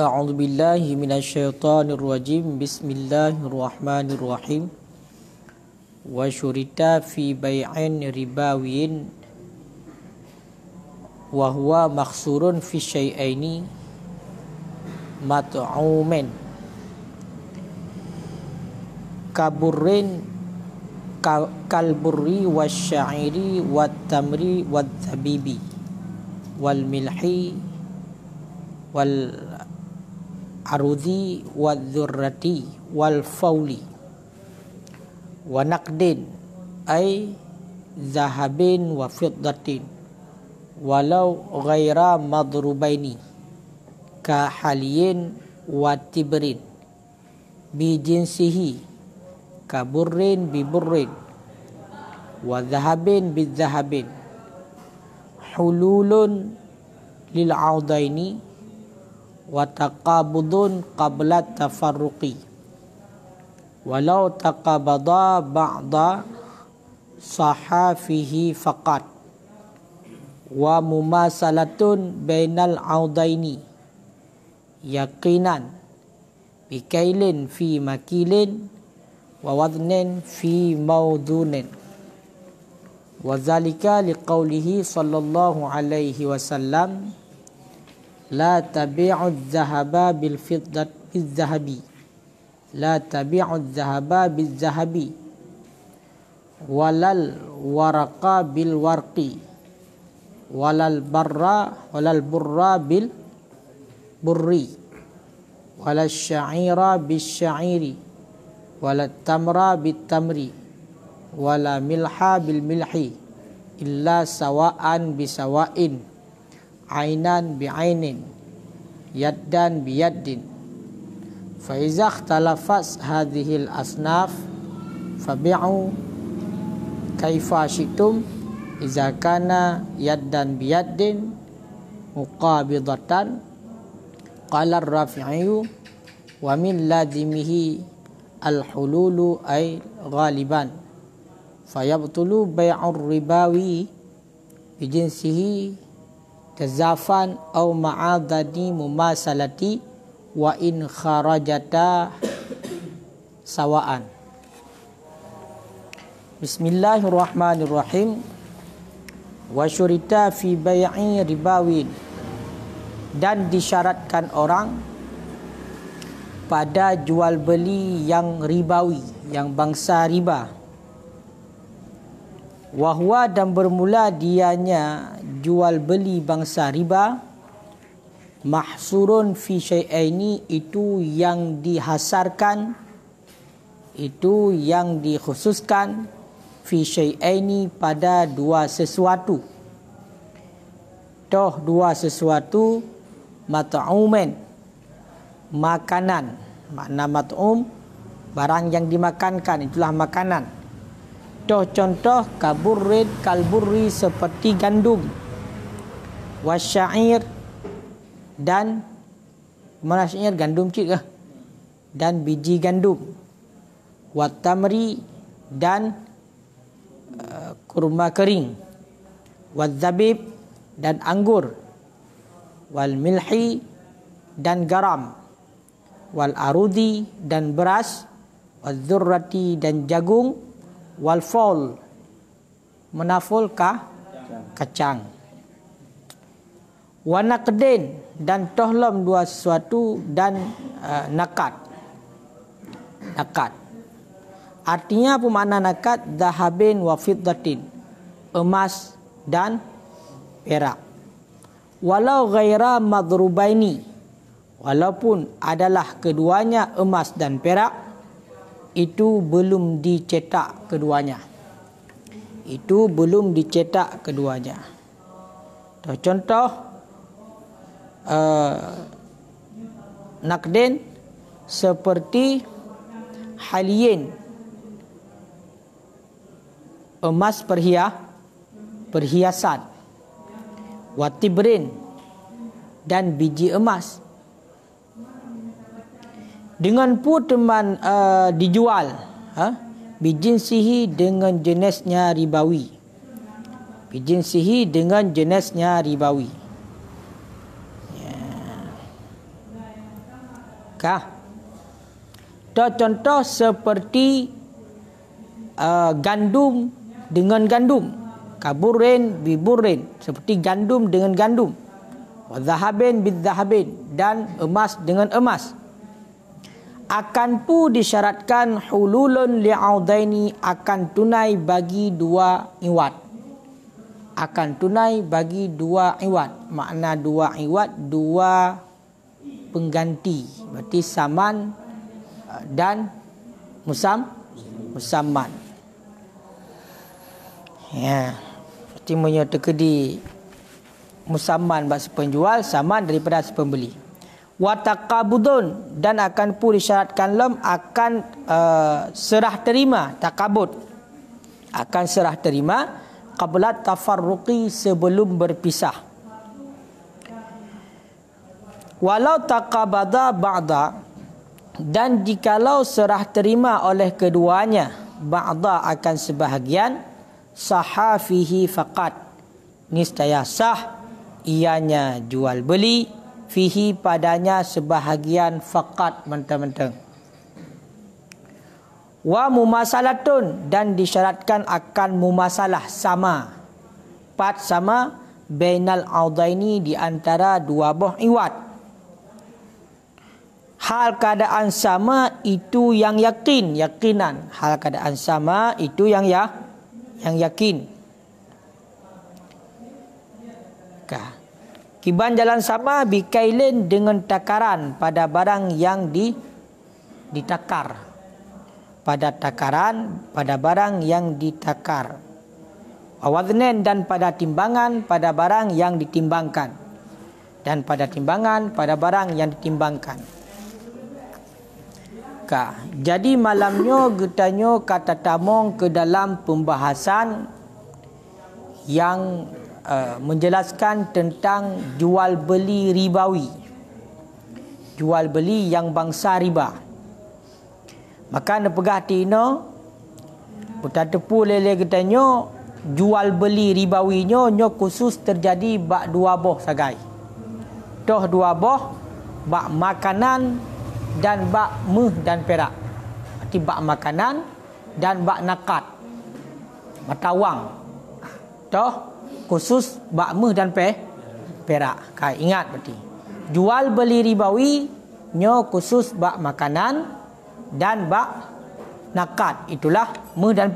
A'udzu billahi minasyaitonir rajim. Bismillahirrahmanirrahim. Wa syurita fi bai'in ribawiyin wa huwa makhsurun fi syai'aini mat'umin kaburrin kalburri wasya'iri wat-tamri wat-zabibi wal milhi wal arudhi wadzurrati wal fauli wa naqdin ay zahabin wa fiddatin walau ghaira madrubaini ka haliyin wa tibrin bi jinsihi ka burrin bi burrin wa zahabin bi zahabin hululun lil audaini wa taqabudun qabla tafarruqi walau taqabada ba'da sahafihi faqat wa mumasalatun bainal audaini yaqinan bikailin fi makilin wa wadnin fi mawdunin wa zalika liqaulihi sallallahu alaihi wasallam la tabi'u adh-dhahaba bil fiddati biz-zahabi la tabi'u adh-dhahaba biz-zahabi walal waraqa bil warqi walal burra bil burri walal sya'ira bis sya'iri walal tamra bit tamri wala milha bil milhi illa sawa'an bisawa'in ainan bi'ainin yaddan biyaddin fa iza ikhtalafat hadhihi al-asnaf fabi'u kaifa syi'tum iza kana yaddan biyaddin muqabidatan qala ar-rafi'i wa min lazimihi al-hululu ay ghaliban fayabtulu bai'ur ribawi bijinsihi tazafan au ma'adani mumasalati wa in kharajata sawaan. Bismillahirrahmanirrahim. Wa syurita fi bai'i ribawin, dan disyaratkan orang pada jual beli yang ribawi, yang bangsa riba. Wahwa, dan bermula dianya jual beli bangsa riba, mahsurun fi syai'aini, itu yang dihasarkan, itu yang dikhususkan, fi syai'aini, pada dua sesuatu. Toh dua sesuatu, mat'umen, makanan. Makna mat'um, barang yang dimakankan, itulah makanan. Contoh kalburri, seperti gandum, wasyair, dan mana syair, gandum cik kah? Dan biji gandum, watamri, dan kurma kering, wadzabib, dan anggur, wal milhi, dan garam, wal arudi, dan beras, wadzurrati, dan jagung, wal faul, menaful kacang, wa naqdin, dan tohlom dua sesuatu, dan nakat. Artinya apa makna nakat? Dahabin wa fiddatin, emas dan perak. Walau ghaira madrubaini, walaupun adalah keduanya emas dan perak, itu belum dicetak keduanya. Contoh naqdin seperti haliyin, emas perhiasan, watibrin, dan biji emas. Dengan pun teman dijual bijinsihi, dengan jenisnya ribawi. Kah? Contoh seperti gandum dengan gandum. Kaburin biburin, seperti gandum dengan gandum. Wa dhahabin bidzahabin, dan emas dengan emas. Akan pu disyaratkan hululun li'audaini, akan tunai bagi dua iwat. Akan tunai bagi dua iwat. Makna dua iwat, dua pengganti. Berarti saman dan musamman. Ya, seperti menyertai musamman bagi penjual, saman daripada si pembeli. Wa taqabudun, dan akan pun disyaratkan akan serah terima, takabud, akan serah terima qabla tafarruqi, sebelum berpisah. Walau taqabada ba'da, dan jikalau serah terima oleh keduanya ba'da akan sebahagian, sahha fihi faqat, niscaya sah ianya jual beli, fihi padanya sebahagian, faqat mentang-mentang. Wa mumasalatun, dan disyaratkan akan mumasalah, sama, pat sama, bainal audaini, di antara dua buah iwat. Hal keadaan sama itu yang yakinan. Hal keadaan sama itu yang yakin. Kiban jalan sama bikailin, dengan takaran pada barang yang ditakar. Pada takaran pada barang yang ditakar. Awadnen, dan pada timbangan pada barang yang ditimbangkan. Dan pada timbangan pada barang yang ditimbangkan. Jadi malamnya getanyo kata tamong ke dalam pembahasan yang menjelaskan tentang jual beli ribawi, jual beli yang bangsa riba. Maka nak pegah tino putar tepu lele getanyo jual beli ribawinya nyo khusus terjadi bak dua boh sagai. Toh dua boh bak makanan dan bak meh dan perak. Arti bak makanan dan bak nakat, mata wang. Toh khusus bak meh dan perak. Ingat berarti jual beli ribawi nyo khusus bak makanan dan bak nakat, itulah meh dan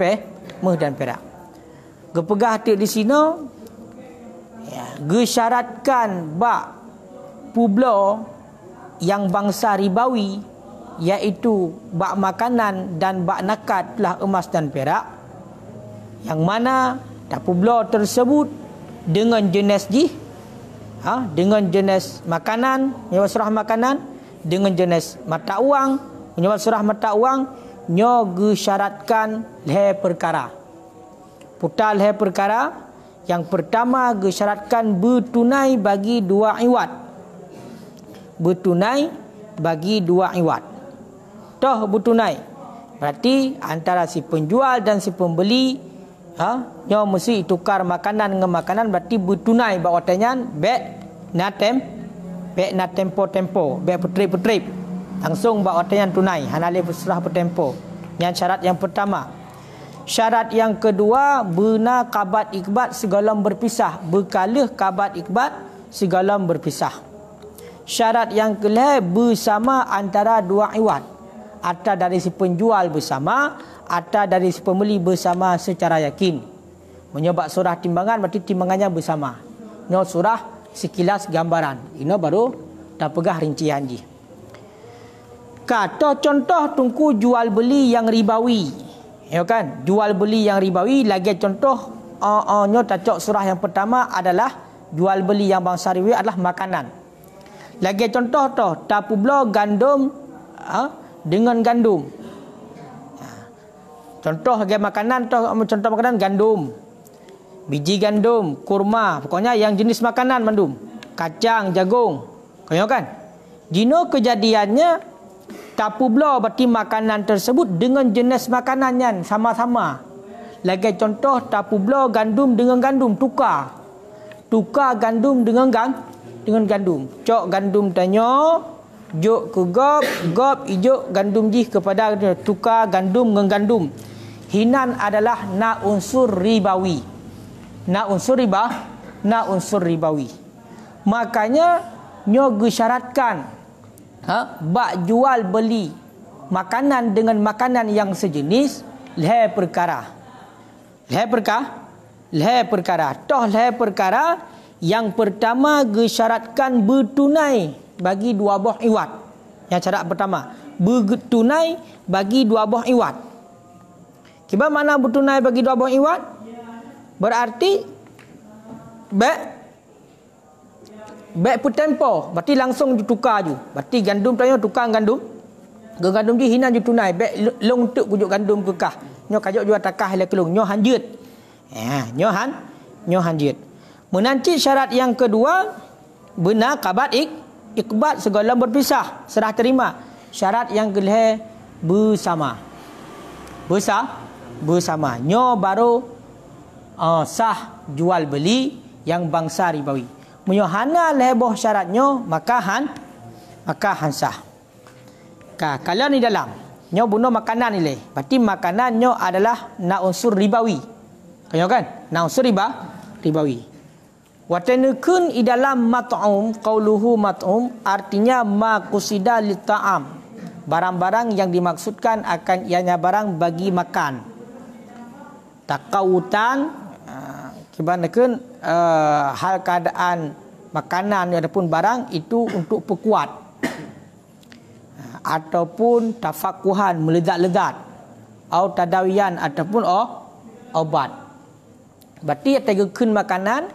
perak. Gepegah ti di sini ya, gesyaratkan bak publo yang bangsa ribawi, iaitu bak makanan dan bak nakat lah emas dan perak, yang mana tapublo tersebut dengan jenis dengan jenis makanan, menyebut surah makanan, dengan jenis mata uang, menyebut surah mata uang, nyo gesyaratkan leher perkara. Putar leher perkara. Yang pertama gesyaratkan bertunai bagi dua iwat. Bertunai bagi dua iwat. Toh bertunai, berarti antara si penjual dan si pembeli nyo mesti tukar makanan dengan makanan, berarti bertunai bawa tanyan bek na tempo bek putrip langsung bawa tanyan tunai hanale berserah bertempo. Yang syarat yang pertama. Syarat yang kedua, benar kabat ikbat segala berpisah, berkalih kabat ikbat segala berpisah. Syarat yang kelih, bersama antara dua iwat, atau dari si penjual bersama, atau dari si pembeli bersama secara yakin. Menyebab surah timbangan berarti timbangannya bersama. Ini surah sekilas gambaran. Ini baru tak pegah rincian ji. Kata contoh tungku jual beli yang ribawi. Ya kan? Jual beli yang ribawi, lagi contoh nyo tacok surah yang pertama adalah jual beli yang bangsa ribawi adalah makanan. Lagi contoh tapublo gandum dengan gandum. Contoh lagi makanan contoh makanan gandum. Biji gandum, kurma, pokoknya yang jenis makanan mandum. Kacang, jagung. Kau kan? Jino kejadiannya tapublo berarti makanan tersebut dengan jenis makanannya sama-sama. Lagi contoh tapublo gandum dengan gandum, tukar gandum dengan gandum. Cok gandum tanyo juk ke gop ijuk gandum jih kepada tukar gandum dengan gandum. Hinan adalah na unsur ribawi. Na unsur ribawi. Makanya nyo gesyaratkan bak jual beli makanan dengan makanan yang sejenis leh perkara. Toh leh perkara yang pertama gesyaratkan bertunai bagi dua buah iwat. Yang syarat pertama, bertunai bagi dua buah iwat. Kiba mana bertunai bagi dua buah iwat? Berarti baik putempo, berarti langsung ditukar je. Berarti gandum tanya tukar gandum. Gandum je hinan je tunai, baik long tuk kujuk gandum kekah. Nyo kajak jual takah le kelung, nyo hanjut. Nyo hanjut. Menanti syarat yang kedua, benar kabat ikbat segala berpisah, serah terima. Syarat yang kelih bersama. Bersama. Nyo baru sah jual beli yang bangsa ribawi. Menyohana leboh syaratnya maka sah. Kalau ni dalam nyo bunuh makanan ni leh. Berarti makanan nyo adalah na unsur ribawi. Kaya kan? Na unsur ribawi. Wa tanukun i dalam mat'um, qauluhu mat'um artinya ma qusida li ta'am. Barang-barang yang dimaksudkan akan ianya barang bagi makan. Takawutan kibanakeun hal keadaan makanan ataupun barang itu untuk pekuat ataupun tafakuhan meledat-ledat atau tadawiyan ataupun obat. Berarti tegekeun makanan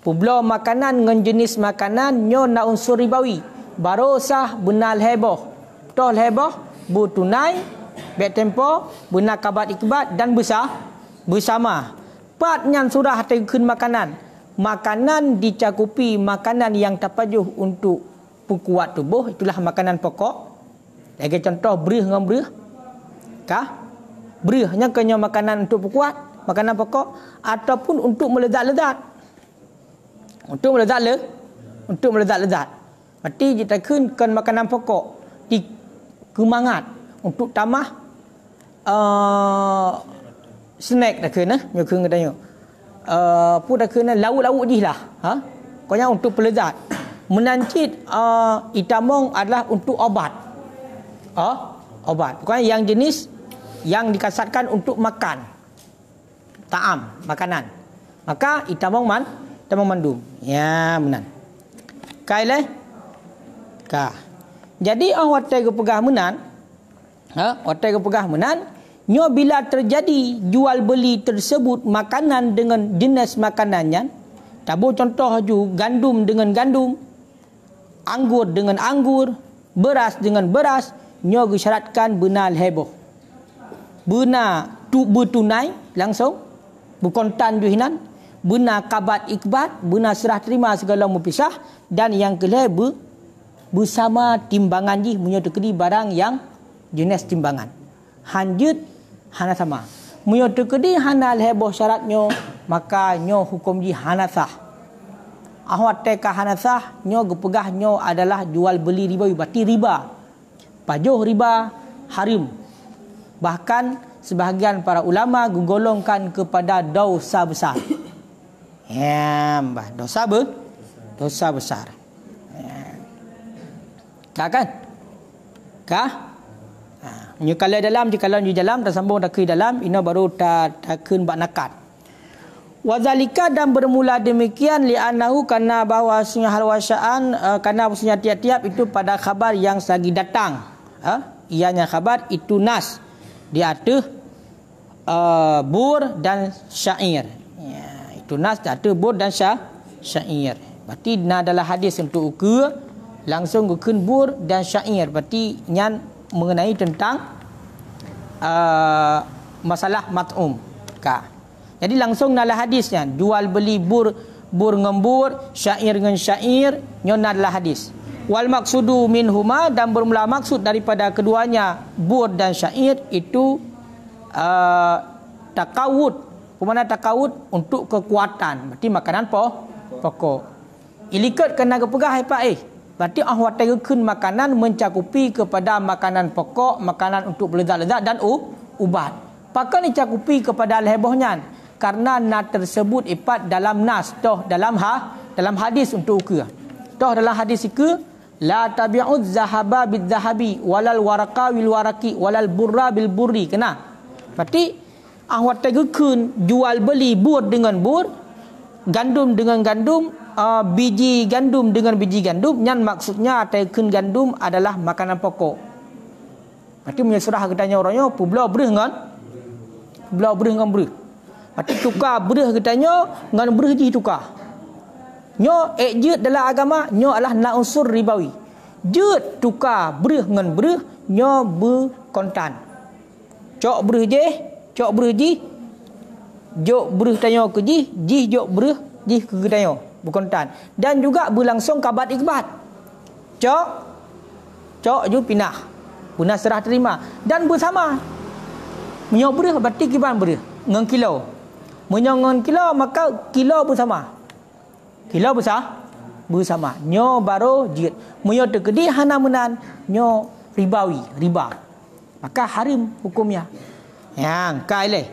publo makanan dengan jenis makanan nyo na unsur ribawi baru sah benar heboh toh heboh butunai bet tempo benar kabat ikbat dan bersama. Pat nyan surah tegekeun makanan dicakupi makanan yang tapajuh untuk pekuat tubuh, itulah makanan pokok. Lagi contoh berih dengan berih berihnya kena makanan untuk pekuat, makanan pokok ataupun untuk meledat-ledat. Untuk meledat-ledat. Berarti ditekeun makanan pokok di kemangat untuk tambah snack dah kena nyo keun katanya. Pu dah kena lauk-lauk jih lah. Konya untuk pelezat. Menancit itamong adalah untuk obat. Obat. Pokoknya yang jenis yang dikasatkan untuk makan. Ta'am, makanan. Maka itamong mandum. Ya, benar. Kaileh. Jadi orang watai kepegah menan, nyo bila terjadi jual beli tersebut makanan dengan jenis makanannya, tabu contoh ju gandum dengan gandum, anggur dengan anggur, beras dengan beras, nyo gesyaratkan benar heboh. Benar bertunai langsung, berkontan ju hinan, benar kabat ikbat, benar serah terima segala berpisah, dan yang kelih bersama timbangan ji munyo tekedi barang yang jenis timbangan. Hanjut hana sama. Munyo tekedi hana heboh syaratnyo, maka nyo hukum ji hana sah. Ahwat teka hana sah, nyo gepegah nyo adalah jual beli riba, berarti riba. Pajuh riba harim. Bahkan sebahagian para ulama menggolongkan kepada dosa besar. Dosa besar. Kan? Nyu kalau dalam jikalau nyu dalam tersambung tak ke dalam ina baru takun bak nakat. Wazalika dan bermula demikian li'annahu karena bahwasanya hal wasya'an karena bahwasanya tiap-tiap itu pada khabar yang sagi datang. Ianya khabar itu nas di atas bur dan syair. Ya, itu nas di atas bur dan syair. Berarti na adalah hadis untuk ukur langsung gukun bur dan syair. Berarti nyan mengenai tentang masalah mat'um. Jadi langsung dalam hadisnya jual beli bur ngembur, syair dengan syair, nyon adalah hadis. Wal maksudu minhuma dan bermula maksud daripada keduanya bur dan syair itu takawud. Pemana takawud untuk kekuatan. Berarti makanan pokok. Ilikut kena kepegah apa Berarti ahwat tegekeun makanan mencakupi kepada makanan pokok, makanan untuk lezat-lezat dan ubat. Pakai dicakupi kepada lehbohnya karena na tersebut ipat dalam nas toh dalam hadis untuk ukur. Toh dalam hadis itu la tabi'uz zahaba bidzahabi walal waraka bil waraki walal burra bil burri. Kena. Berarti ahwat tegekeun jual beli bur dengan bur, gandum dengan gandum, biji gandum dengan biji gandum. Yang maksudnya tegekeun gandum adalah makanan pokok. Berarti menyesurah katanya orangnya publau bereh dengan belau bereh dengan bereh. Berarti tukar bereh katanya dengan bereh ji tukar. Nyo ejut dalam agama nyo adalah na unsur ribawi. Jut tukar bereh dengan bereh nyo berkontan. Cok bereh je, cok bereh ji. Jok bereh tanya ke ji jok bereh ji ke tanya berkontan. Dan juga berlangsung kabat ikbat. Cok ju pindah. Punah serah terima dan bersama. Menyo bereh berarti kiban bereh ngan kilo. Menyo ngan kilo maka kilo bersama. Kilo bersama. Nyo baro jid. Menyo tekedi hana menan nyo ribawi, riba. Maka harim hukumnya. Yang kaile.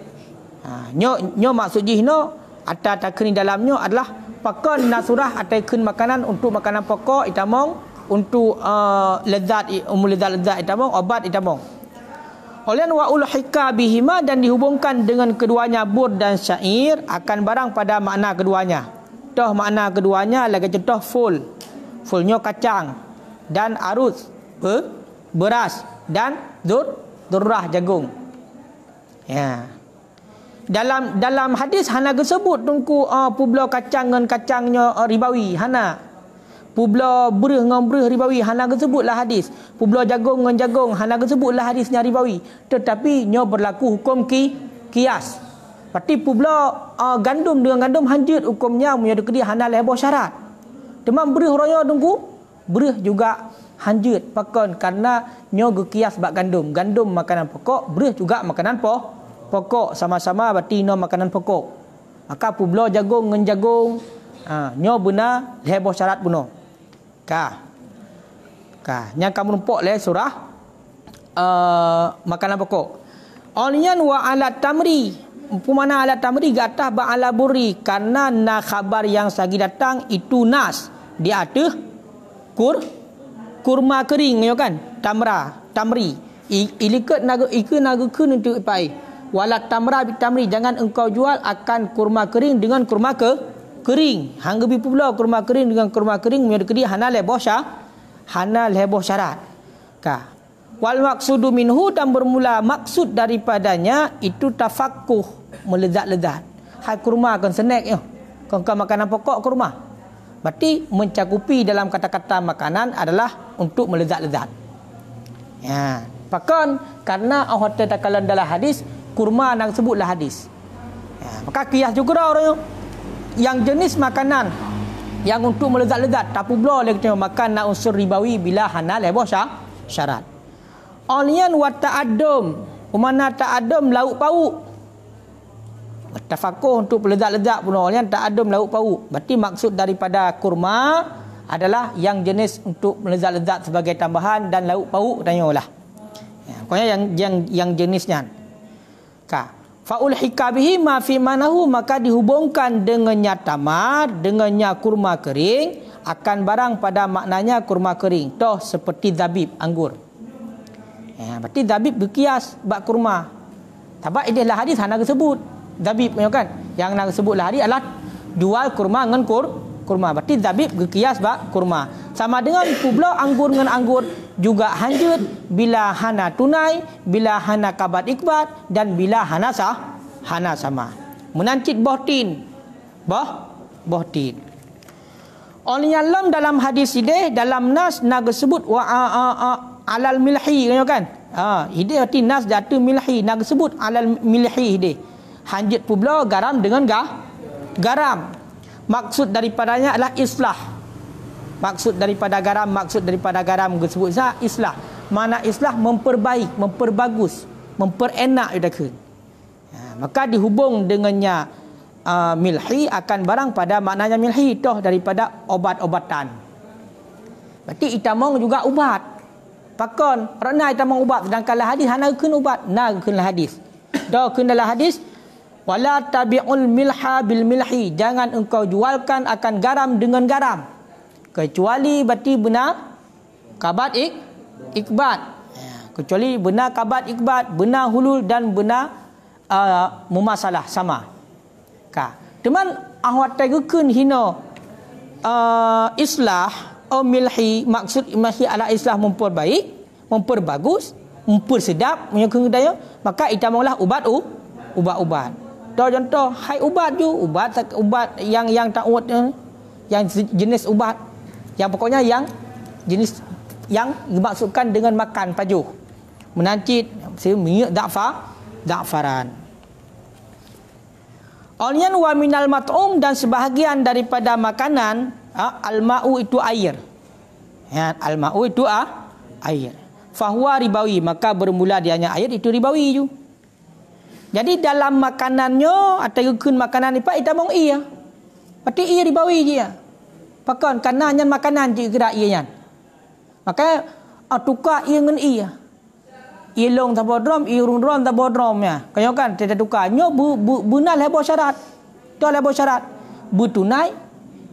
Nyo maksud jihno atau takni dalamnya adalah pakon nasurah atau makanan untuk makanan pokok itamong untuk lezat itamong obat itamong. Oleh wa ulhika bihima dan dihubungkan dengan keduanya bur dan syair akan barang pada makna keduanya. Toh makna keduanya lagi contoh full. Fullnya kacang dan aruz beras dan durrah jagung. Ya. Dalam hadis hana disebut tungku publo kacang dengan kacangnya ribawi hana. Publo bereh dengan bereh ribawi hana disebutlah hadis. Publo jagung dengan jagung hana disebutlah hadisnya ribawi. Tetapi nyo berlaku hukum kias. Berarti publo gandum dengan gandum hanjut hukumnya punya dekedi hana lebo syarat. Demam bereh royo tungku bereh juga hanjut pakon karena nyo gekias bak gandum. Gandum makanan pokok, bereh juga makanan pokok sama-sama berarti no makanan pokok. Maka publo jagung dengan jagung nyo benar lebo syarat buno. Yang kamu nampak le surah makanan pokok. Onyan wa alat tamri. Pemana alat tamri gatah ba ala burri karena na khabar yang sagi datang itu nas di atas kurma kering yo kan tamri ilikat naga kun untuk ipai walat tamra bi tamri jangan engkau jual akan kurma kering dengan kurma kering. Hangga bi pula kurma kering dengan kurma kering menyedekedi hana leboh syarat. Wal maqsudu minhu dan bermula maksud daripadanya itu tafakkuh melezat-lezat. Hai kurma kan snack yo. Kan makanan pokok kurma. Berarti mencakupi dalam kata-kata makanan adalah untuk melezat-lezat. Ya, pakon karena Allah tetakalan dalam hadis kurma nang sebutlah hadis. Ya, maka kias juga orang yang jenis makanan yang untuk melezat-lezat tapi pula dia kata makan na unsur ribawi bila hana lebo syarat. Olian wa ta'addum, umana ta'addum lauk pauk. Tafakuh untuk melezat-lezat pula olian ta'addum lauk pauk. Berarti maksud daripada kurma adalah yang jenis untuk melezat-lezat sebagai tambahan dan lauk pauk tanyalah. Ya, pokoknya yang jenisnya. Faul hikabihi ma fi manahu maka dihubungkan dengannya tamar dengannya kurma kering akan barang pada maknanya kurma kering toh seperti zabib anggur. Ya, berarti zabib berkias bak kurma. Sebab idehlah hadis hana disebut zabib kan. Yang nak sebutlah hadis adalah jual kurma dengan kurma. Berarti zabib berkias bak kurma. Sama dengan publo anggur dengan anggur juga hanjut bila hana tunai, bila hana kabat ikbat dan bila hana sama. Menancit bohtin. Bohtin. Olehnya dalam hadis ini dalam nas nak sebut wa alal milhi kan? Ide arti nas jatuh milhi nak sebut alal milhi ide. Hanjut publo garam dengan garam. Maksud daripadanya adalah islah. Maksud daripada garam disebut islah. Mana islah memperbaik, memperbagus, memperenak udahkan. Maka dihubung dengannya milhi akan barang pada maknanya milhi toh daripada obat-obatan. Berarti itamong juga ubat. Pakon, rana itamong ubat. Sedangkan lah hadis, hana kun ubat. Nah, kun lah hadis. Dah kun dalam hadis, wala tabi'ul milha bil milhi. Jangan engkau jualkan akan garam dengan garam. Kecuali berarti benar kabat ikbat. Kecuali benar kabat ikbat, benar hulul dan benar mumasalah sama. Teman ahwat tegukun hino islah atau milhi, maksud milhi ala islah memperbaik, memperbagus, mempersedap menyokong daya, maka itamonglah ubat. Contoh hai ubat ju, ubat yang ta'ud, yang jenis ubat, yang pokoknya yang jenis yang dimaksudkan dengan makan pajuh, menancit, minyak dakfaran. Olyan wa minal mat'um, dan sebahagian daripada makanan, al-ma'u itu air. Ya, al-ma'u itu air. Fahuwa ribawi, maka bermula dianya air itu ribawi ju. Jadi dalam makanannya atau rukun makanan ni pak itamong iya. Berarti iya ribawi je ya. Pakon karena nyan makanan je gerak iya nyan. Maka tukar iya dengan iya. Ilong tak bodrom, irung drom tak bodrom ya. Kaya kan tidak tukar. Nyo bunal hebo syarat. Tu hebo syarat. Bu tunai,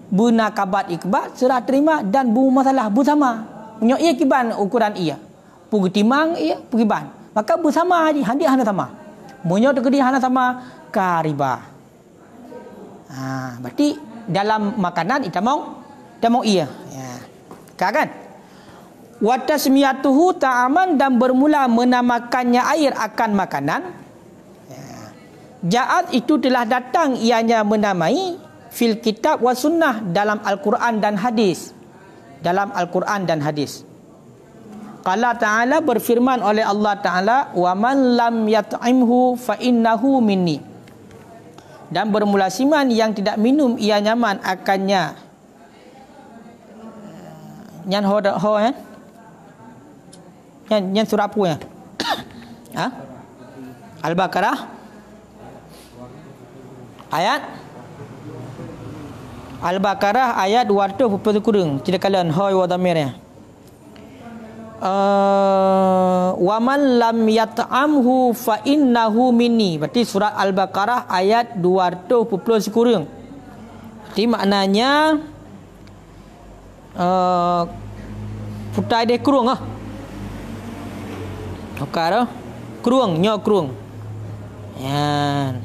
bu nakabat ikbat, serah terima dan bu masalah bu sama. Nyo iya kiban ukuran iya. Pu timang iya, pu kiban. Maka bu sama haji, handi hana sama. Munyo tekedi hana sama kariba. Berarti dalam makanan itamong iya. Ya. Kan? Wa tasmiyatuhu ta'aman, dan bermula menamakannya air akan makanan. Ja'at itu telah datang ianya menamai fil kitab wa sunnah, dalam Al-Quran dan hadis. Dalam Al-Quran dan hadis. Qala ta'ala, berfirman oleh Allah Ta'ala, wa man lam yat'imhu fa innahu minni. Dan bermula siman yang tidak minum ia nyaman akannya. Nyan ho ya. Yang surah apa ya? Al-Baqarah ayat 200 kurang. Tidak kalian hoy wa damirnya. Wa man lam yat'amhu fa innahu minni. Berarti surah Al-Baqarah ayat 200 kurang. Jadi maknanya putai deh kurung Okaro kruang nyo kruang. Yan.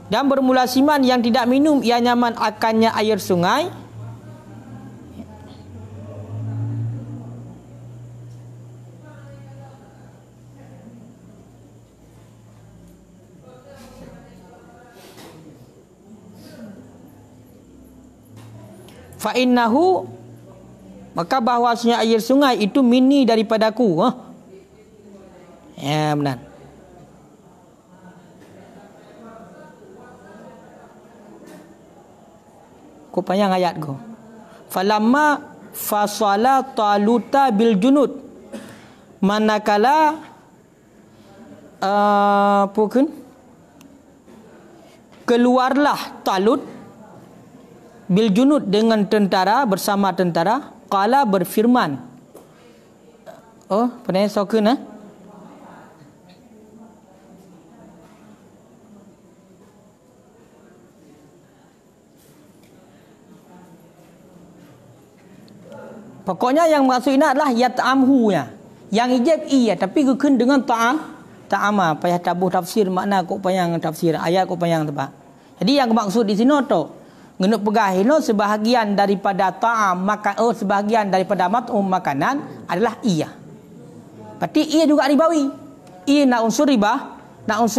Dan bermula siman yang tidak minum ia nyaman akannya air sungai. Fa innahu, maka bahwasanya air sungai itu mini daripadaku. Ya benar. Ku panjang ayat ku. Falamma fasala taluta bil junud. Manakala keluarlah Talut bil junud dengan tentara, bersama tentara. Qala, berfirman. Pernah sokun Pokoknya yang maksud ini adalah yat'amhu ya. Yang ijab iya, tapi kekun dengan ta'ama. Payah tabuh tafsir makna kok payang tafsir ayat kok payang tebak. Jadi yang maksud di sini tu ngenuk pegahino sebahagian daripada ta'am makan, sebahagian daripada mat'um makanan adalah iya. Berarti iya juga ribawi. Iya nak unsur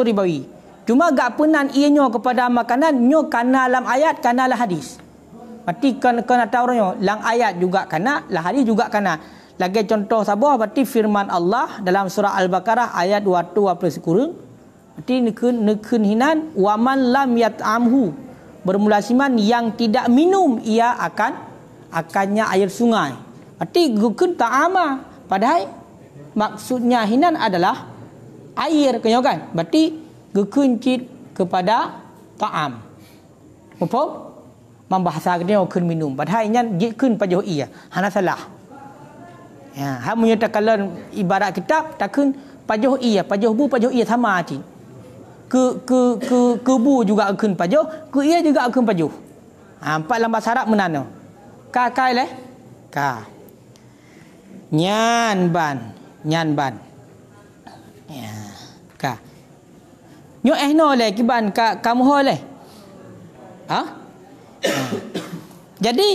ribawi. Cuma gak penan ianya kepada makanan nyo kana dalam ayat, kana dalam hadis. Berarti kena tahu orangnya lang ayat juga kana, lah hadis juga kana. Lagi contoh sabah berarti firman Allah dalam surah Al-Baqarah ayat 220 kurang. Berarti nekun hinan waman lam yat'amhu, bermula siman yang tidak minum ia akannya air sungai. Berarti gukun ta'ama, padahal maksudnya hinan adalah air, kan? Berarti gukun cit kepada ta'am. Faham? membahasa dia kun minum padahal nya jit kun pajuh iya hana salah ya ha menyata kalau ibarat kitab takun pajuh iya sama cik ke bu juga kun pajuh ke iya juga kun pajuh empat dalam bahasa Arab menano ka kai leh ka nyan ban ya ka nyo no le kiban ka kamu ho le ha jadi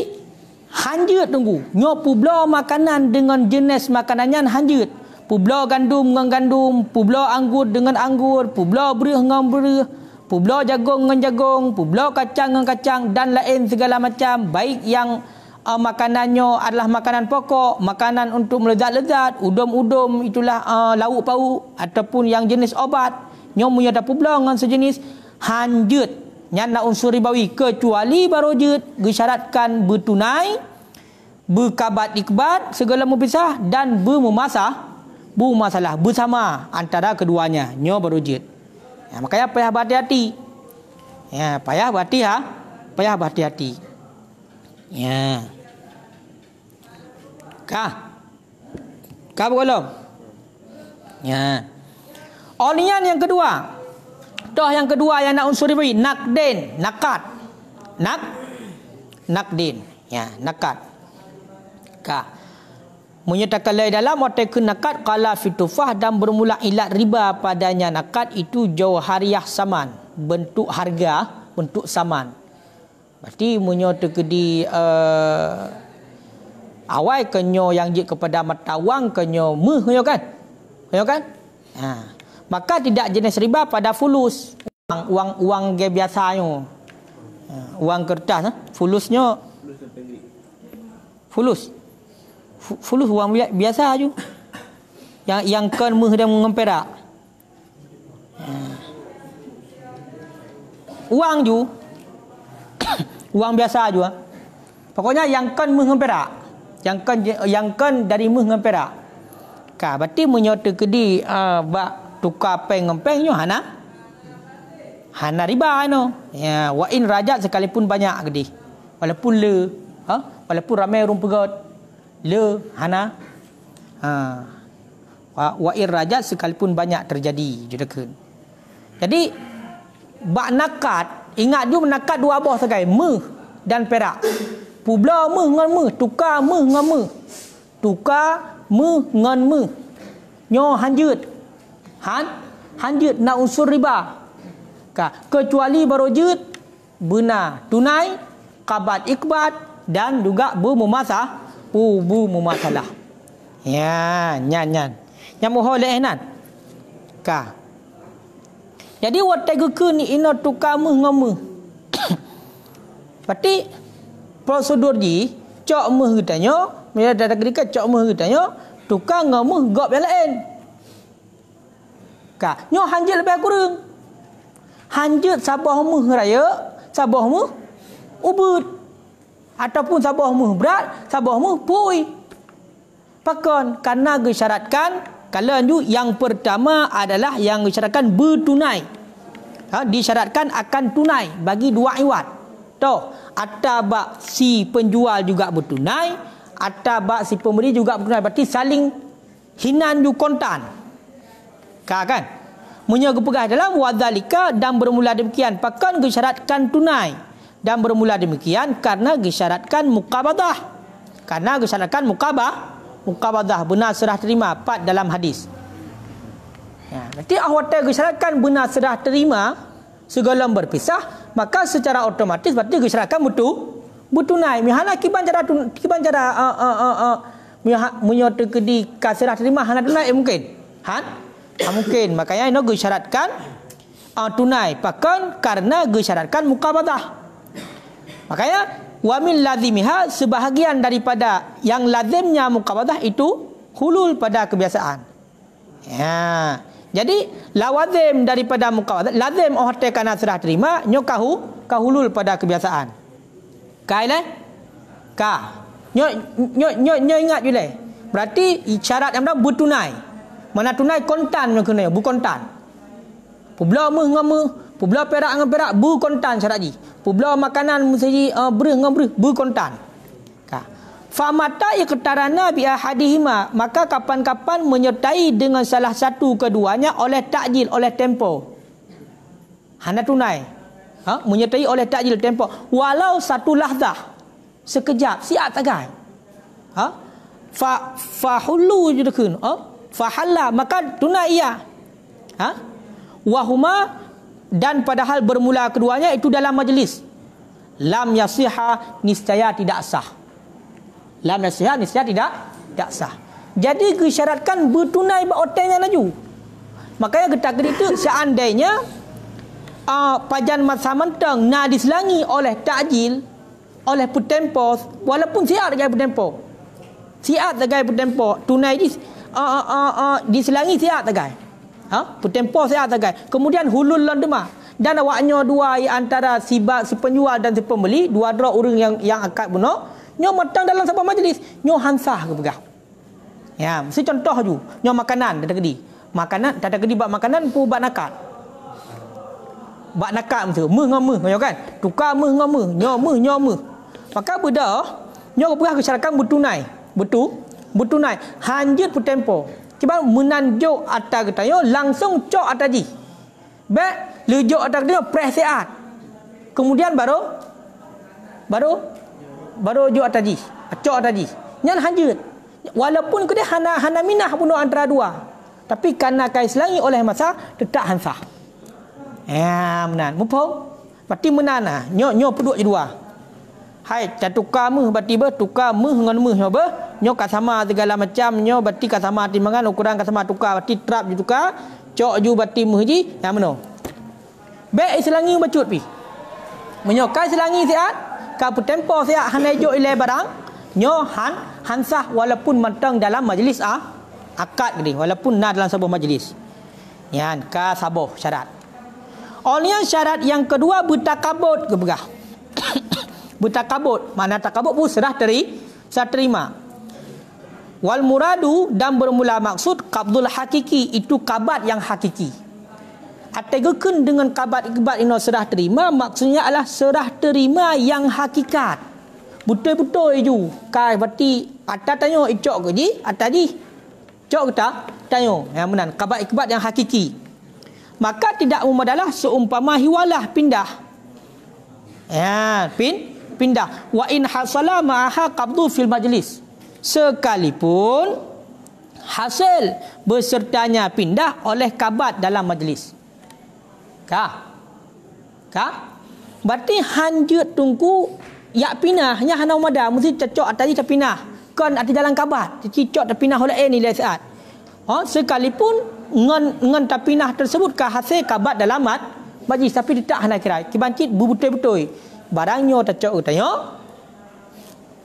hanjut tunggu nyo publo makanan dengan jenis makanannya hanjut publo gandum dengan gandum publo anggur dengan anggur publo beurih dengan beurih publo jagung dengan jagung publo kacang dengan kacang dan lain segala macam baik yang makanannya adalah makanan pokok makanan untuk melezat-lezat udom-udom itulah lauk pauk ataupun yang jenis obat nyo punya ada publo dengan sejenis hanjut nyana unsur ribawi kecuali barojut disyaratkan bertunai berkabat ikbat segala mempisah dan bermasalah bersama antara keduanya nyo barojut ya, makanya payah berhati-hati ya payah berhati-hati ya kah belum ya olian yang kedua toh yang kedua yang nak unsur ribawi nakden nakden ya nakat ka menyatakan dalam watakun nakat qala fitufah dan bermula ilat riba padanya nakat itu jauhariyah saman bentuk harga bentuk saman berarti menyatakan di awal kenyo yang jik kepada matawang kenyo kan ha. Maka tidak jenis riba pada fulus uang biasanya uang kertas fulusnya fulus uang biasa aja yang kan meh dan mengemperak uang ju uang biasa aja pokoknya yang kan meh mengemperak yang kan dari meh mengemperak ka berarti menyota kedi bak tukar peng-peng nyo hana riba no ya wa in rajat sekalipun banyak gede walaupun walaupun ramai orang pegot hana wa in rajat sekalipun banyak terjadi judekeun jadi bak nakat ingat ju nakat dua boh sagai meh dan perak publa meh ngan meh tukar meh ngan meh tukar meh ngan meh nyo hanjut hanjut nak unsur riba kecuali barojut benar tunai kabat ikbat dan juga bermumasalah ya nyan mohon lehnan ka jadi watai gekeun ni ina tukar meh ngam berarti prosedur ji cok meh getanyo bila dah ketika cok meh getanyo tukar ngam gop yang lain nyo hanjut lebih kurang hanjut sabah muh raya sabah muh ubud ataupun sabah muh berat sabah muh pui pakon karena disyaratkan kalau yang pertama adalah yang disyaratkan bertunai disyaratkan akan tunai bagi dua iwat toh atabak si penjual juga bertunai atabak si pembeli juga bertunai berarti saling hinan ju kontan kan munya gepegah dalam wadzalika dan bermula demikian pakan disyaratkan tunai dan bermula demikian karena disyaratkan muqabadah muqabadah benar serah terima part dalam hadis ya berarti ahwata disyaratkan benar serah terima segala berpisah maka secara otomatis berarti disyaratkan bertunai mihana kiban cara munya tekedi serah terima hana tunai mungkin mungkin makanya ini disyaratkan tunai pakan karena disyaratkan muqabadah makanya wa min lazimiha sebahagian daripada yang lazimnya muqabadah itu hulul pada kebiasaan ya jadi lawazim daripada muqabadah lazim ohte kana serah terima nyo kahulul pada kebiasaan kaile nyo ingat jule berarti syarat yang bertunai mana tunai kontan yang kena bukan kontan publa meh ngam Pubelah perak dengan perak berkontan syarat ji. Pubelah makanan mesti berih dengan berih berkontan. Fa mata iqtarana bi ahadihima, maka kapan-kapan menyertai dengan salah satu keduanya oleh takjil, oleh tempo. Hana tunai. Menyertai oleh takjil tempo walau satu lahzah, sekejap siat tagai. Fa hulu judakun. Fa halla, maka tunai ia. Wahuma, dan padahal bermula keduanya itu dalam majlis. Lam yasiha, niscaya tidak sah. Lam yasiha, niscaya tidak sah. Jadi disyaratkan bertunai berotengnya laju. Makanya kita itu seandainya pajan masa mentang nak diselangi oleh takjil, oleh putempos, walaupun siap dengan putempos, siap dengan putempos, tunai diselangi siap dengan putempos siap dengan, kemudian hulul landema, dan awaknya dua antara si penjual dan si pembeli, dua orang yang akad benar, nyo matang dalam sebuah majlis, nyo hansah ke pegang. Ya, mesti contoh ju, nyo makanan ada kedi. Makanan tak ada kedi bak makanan pu bak nakat. Bak nakat mesti meh dengan meh, kan? Tukar meh dengan meh, nyo meh. Maka beda nyo berah kesyaratkan bertunai. Bertunai. Hanjut pu tempo. Cuba menanjuk atas ketanya langsung cok atas ji. Baik, lejuk atas ketanya press seat. Kemudian baru juk atas ji. Cok atas ji. Nyan hanjut. Walaupun kedai hana minah pun antara dua. Tapi karena kai selangi oleh masa tetap hansah. Ya, menan. Mupo. Berarti menan ah. Nyo peduk je dua. Hai, tak tukar meh berarti tukar meh dengan meh nyo kat sama segala macam nyo berarti kat sama timbangan ukuran kat sama tukar berarti trap je tukar. Cok ju berarti meh ji. Ya meno. Baik selangi bacut pi. Menyokai selangi siat, ka tempo siat hanai jo ile barang, nyo hansah walaupun matang dalam majlis akad gini, walaupun na dalam sebuah majlis. Yan ka saboh syarat. Oleh syarat yang kedua bertakabut ke begah. Bertakabut, mana takabut pun serah terima. Wal muradu, dan bermula maksud qabdul hakiki, itu kabat yang hakiki. Ategekeun dengan kabat ino serah terima, maksudnya adalah serah terima yang hakikat. Betul-betul ju. Kai berarti atas tanya icok ke ji, atas ji. Cok kita tanya, yang benar kabat yang hakiki. Maka tidak memadalah seumpama hiwalah pindah. Ya, pindah. Wa in hasala ma'aha qabdu fil majlis. Sekalipun hasil bersertanya pindah oleh kabat dalam majlis. Kah? Berarti hanjut tunggu ya pinah, nya hana umada mesti cocok atas tak pinah. Kan ada jalan kabat, cocok tak pinah oleh nilai saat. Sekalipun ngan tak pinah tersebut ka hasil kabat dalam majlis, tapi tidak hana kira. Kibancit betul-betul. Barangnya cocok tanya.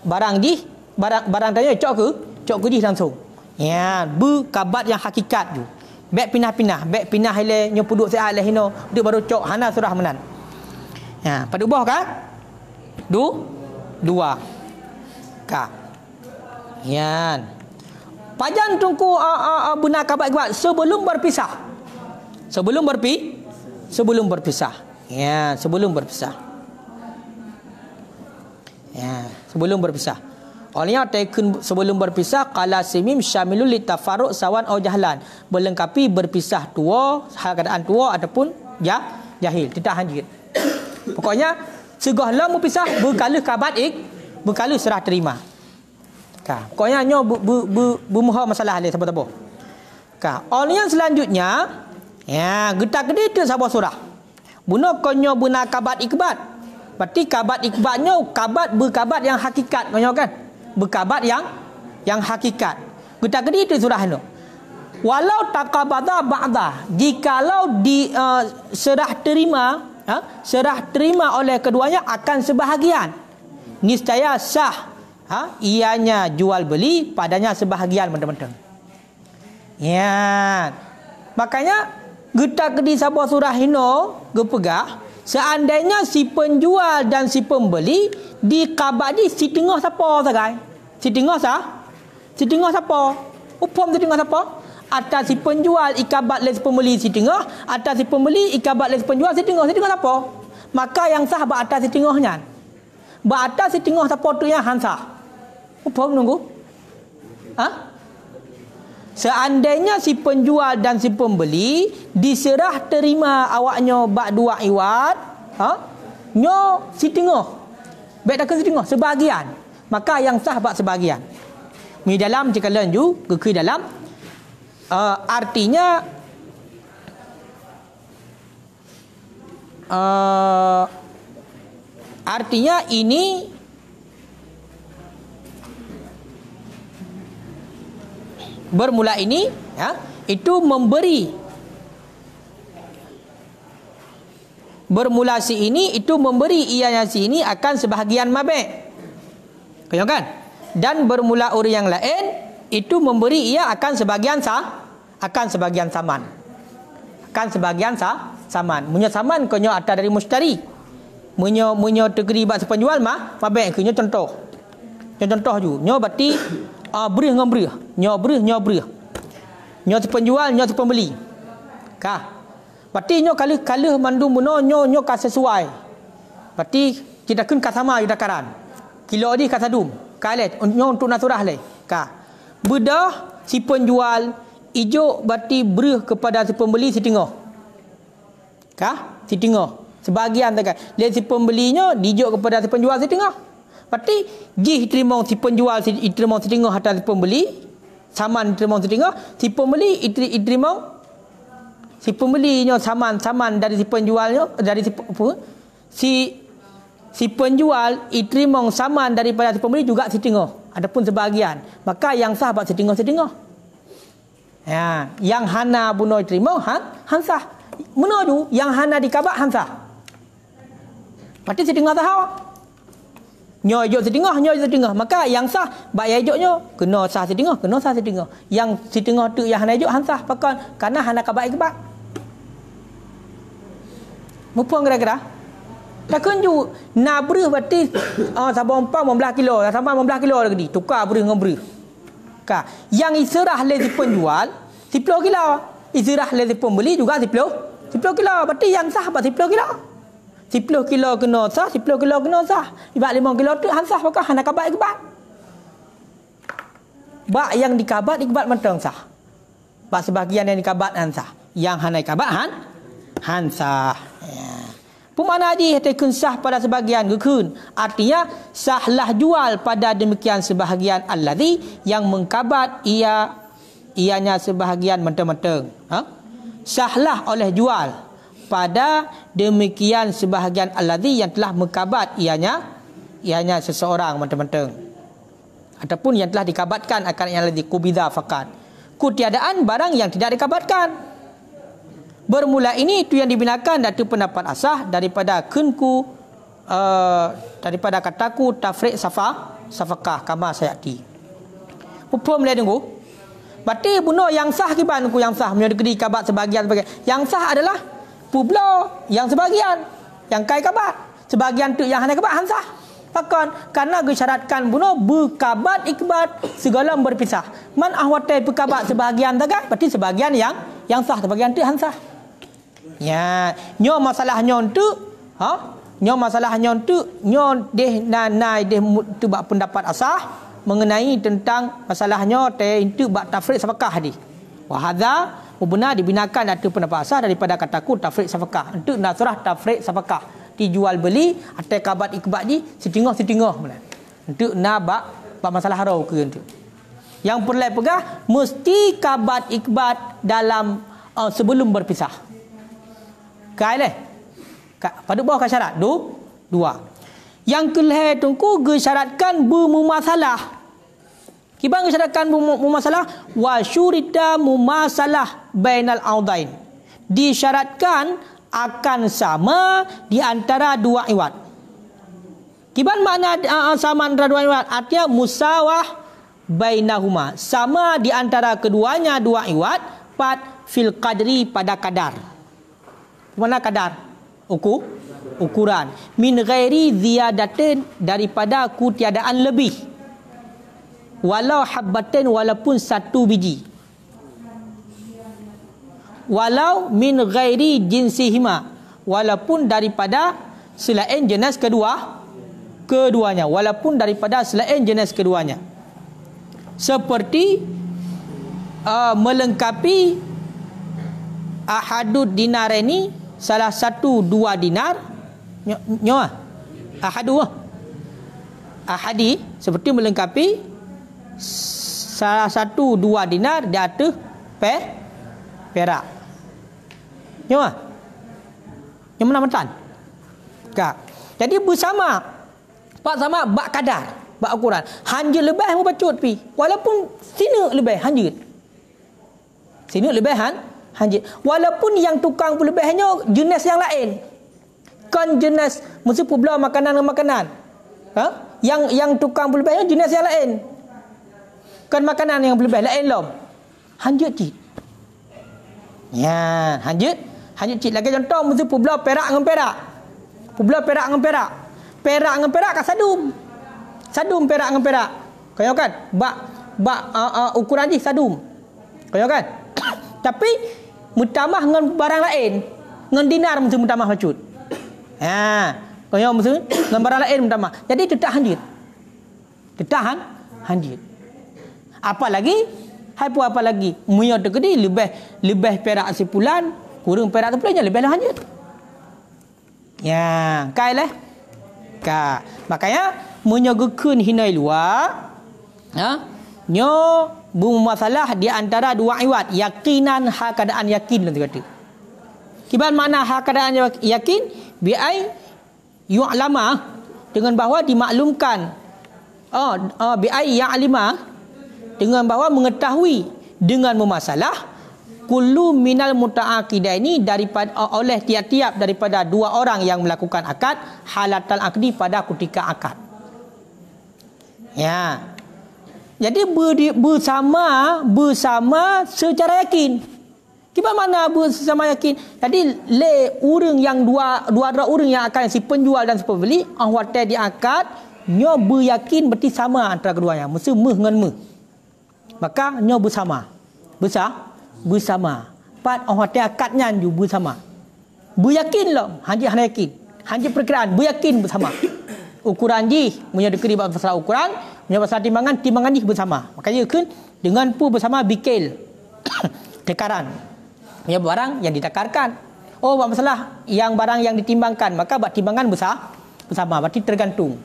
Barang tanya cocok ke langsung. Ya, kabat yang hakikat tu. Baik pindah ile nyo puduk sehat le hino, dia baru cok hana surah menan. Ya, pada ubah ka? Dua. Ka. Yan. Pajan tungku benar kabat sebelum berpisah. Sebelum berpisah. Ya, sebelum berpisah. Olehnya taken sebelum berpisah qala simim syamilul litafarruq sawan au jahlan, melengkapi berpisah tua, hal keadaan tua ataupun jahil, tidak hanjit. Pokoknya segahlah berpisah berkala kabat berkala serah terima. Pokoknya nyo bermuha masalah le sabar-sabar. Olehnya selanjutnya ya getak gede tu sabar surah. Buno konyo buna kabat ikbat. Berarti kabat ikbatnya berkabat yang hakikat konyo kan? Berkabat yang hakikat. Kita kedi itu surah itu. Walau taqabada ba'da, jikalau serah terima oleh keduanya akan sebahagian, niscaya sah ianya jual beli padanya sebahagian mentang-mentang. Ya. Makanya kita kedi sabah surah ino gepegah seandainya si penjual dan si pembeli dikabadi si tengah siapa sagai? Si tengah siapa? Upam si tengah siapa? Atas si penjual ikabat oleh si pembeli setengah, atas si pembeli ikabat oleh si penjual setengah. Setengah apa? Maka yang sah bak atas setengahnya. Bak atas setengah siapa tu yang hansa? Apa menunggu? Ha? Seandainya si penjual dan si pembeli diserah terima awaknya bak 2 iwat, nyo setengah. Baik takkan setengah, sebahagian. Maka yang sah bak sebahagian. Mi dalam jika lanju ke dalam artinya artinya ini bermula ini ya, itu memberi bermula si ini itu memberi ianya si ini akan sebahagian mabek. Kau kan? Dan bermula orang yang lain itu memberi ia akan sebahagian akan sebahagian saman. Akan sebahagian saman. Munyo saman konyo atas dari mustari. Munyo tegeri bak penjual mabek konyo contoh. Contoh ju. Nyo berarti berih dengan berih. Nyo berih. Nyo si penjual, nyo si pembeli. Kah? Berarti nyo kali mandum buno nyo ka sesuai. Berarti kita kun ka sama kita karan. Kilo di ka sadum. Kalet nyo untuk naturah le. Kah? Bedah si penjual ijo berarti berih kepada si pembeli setengah. Kah? Setengah. Sebahagian tak. Le si pembelinya dijuk kepada si penjual setengah. Berarti jih terima si penjual terima setengah atas si pembeli, saman terima setengah, si pembeli terima si pembelinya saman dari si penjualnya, dari si penjual terima saman daripada si pembeli juga setengah. Adapun sebahagian, maka yang sah bak setengah-setengah. Ya, yang hana buno terima hansah. Menuju yang hana dikabat hansah. Berarti setengah tahu. Nyo ejok setengah. Maka yang sah bak ya ejoknya kena sah setengah. Yang setengah tu yang hana ejok hansah pakan karena hana kabat ikat. Mupuang kira-kira. Takkan ju nak berih berarti sabang umpam 15 kilo, sama 15 kilo lagi tukar berih dengan berih. Ka yang iserah le si penjual 10 kilo, iserah le si pembeli juga 10 kilo. Berarti yang sah bak 10 kilo. 10 kilo kena sah, 10 kilo kena sah. Ibak 5 kilo tu hansah maka hana kabat ikat. Bak yang dikabat ikat mentang sah. Bak sebahagian yang dikabat hansah. Yang hana kabat hansah. Ya. Pemana haji tekun sah pada sebahagian gekun. Artinya sahlah jual pada demikian sebahagian alladhi yang mengkabat ianya sebahagian mentang-mentang. Sahlah oleh jual pada demikian sebahagian alladhi yang telah mengkabat ianya seseorang mentang-mentang. Ataupun yang telah dikabatkan akan yang alladhi kubidha faqat. Kutiadaan barang yang tidak dikabatkan. Bermula ini itu yang dibinakan dari pendapat asah daripada kunku daripada kataku tafriq safaqah kama sayati. Hukum boleh tunggu. Berarti bunuh yang sah kiban ku yang sah menyedekati kabat sebahagian. Yang sah adalah publo yang sebahagian yang kai kabat. Sebahagian tu yang hanya kabat hansah. Pakan karena disyaratkan bunuh berkabat ikbat segala berpisah. Man ahwatai berkabat sebahagian tagat berarti sebahagian yang sah sebahagian tu hansah. Ya, nyo masalahnya untuk nyo masalahnya untuk nyo deh nanai deh tu bak pendapat asah mengenai tentang masalahnya te itu bak tafriq safaqah di. Wa hadza benar dibinakan ada pendapat asah daripada kataku tafriq safaqah. Untuk nasrah tafriq safaqah dijual beli atau kabat ikbat di setengah-setengah mula. Untuk nak bak masalah harau ke itu. Yang perlu pegah mesti kabat ikbat dalam sebelum berpisah. Kai leh. Pada bawah ka syarat 2. Yang kelih tungku gesyaratkan bermumasalah. Kibang gesyaratkan bermumasalah wa syurita mumasalah bainal audain. Disyaratkan akan sama di antara dua iwat. Kiban makna sama antara dua iwat? Artinya musawah bainahuma. Sama di antara keduanya dua iwat pat fil qadri pada kadar. Mana kadar? Ukuran. Min ghairi ziyadatin daripada kutiadaan lebih. Walau habbatin walaupun satu biji. walau min ghairi jinsihima, walaupun daripada selain jenis keduanya, walaupun daripada selain jenis keduanya. Seperti melengkapi ahadud dinar ini, salah satu 2 dinar ahadi, seperti melengkapi salah satu 2 dinar di atas perak. Yang mana mentan? Jadi bersama pak sama bak kadar, bak ukuran. Hanja lebih mu bacut pi. Walaupun sini lebih hanja. Sini lebih hanja. Walaupun yang tukang pun lebihnya jenis yang lain. Kan jenis mesti pula makanan. Yang tukang pun lebihnya jenis yang lain. Kan makanan yang lebih lain lom. Hanja cik. Ya, hanja cik. Lagi contoh mesti pula perak dengan perak. Pula perak dengan perak. Perak dengan perak kat sadum. Sadum perak dengan perak. Kau kan? Bak ukuran je sadum. Kau kan? Tapi mutamah dengan barang lain. Dengan dinar mesti mutamah macut. Kau mesti dengan barang lain mutamah. Jadi tetap hanjit. Tetap hanjit. Apa lagi? Apa lagi? Munya terkedi lebih perak sepulan, kurang perak sepulan lebih lah hanjit. Ya, kailah. Makanya menyogokun hinai luar, nyo bermasalah di antara dua iwat, yakinan hal keadaan yakin nanti kata. Kibal mana hal keadaan yakin? Bi'ai yu'lama, dengan bahawa dimaklumkan. Bi'ai ya'lima, dengan bahawa mengetahui dengan memasalah kullu minal muta'aqidah ini daripada oleh tiap-tiap daripada 2 orang yang melakukan akad halatal akdi pada ketika akad. Ya. Jadi bersama secara yakin. Kita mana bersama yakin? Jadi orang yang dua orang yang akan si penjual dan si pembeli ahwate di akad nyo beryakin berarti sama antara keduanya. Mesti dengan maka nyo bersama. Bersama. Pat orang hotel akadnya juga bersama. Beryakin lah. Hanji yakin. Hanji perkiraan. Beryakin bersama. Ukuran ji. Punya dekeri pasal ukuran. Punya pasal timbangan. Timbangan ji bersama. Makanya kan dengan pu bersama bikil. Tekaran. Punya barang yang ditekarkan. Oh, masalah yang barang yang ditimbangkan. Maka buat timbangan bersama. Berarti tergantung.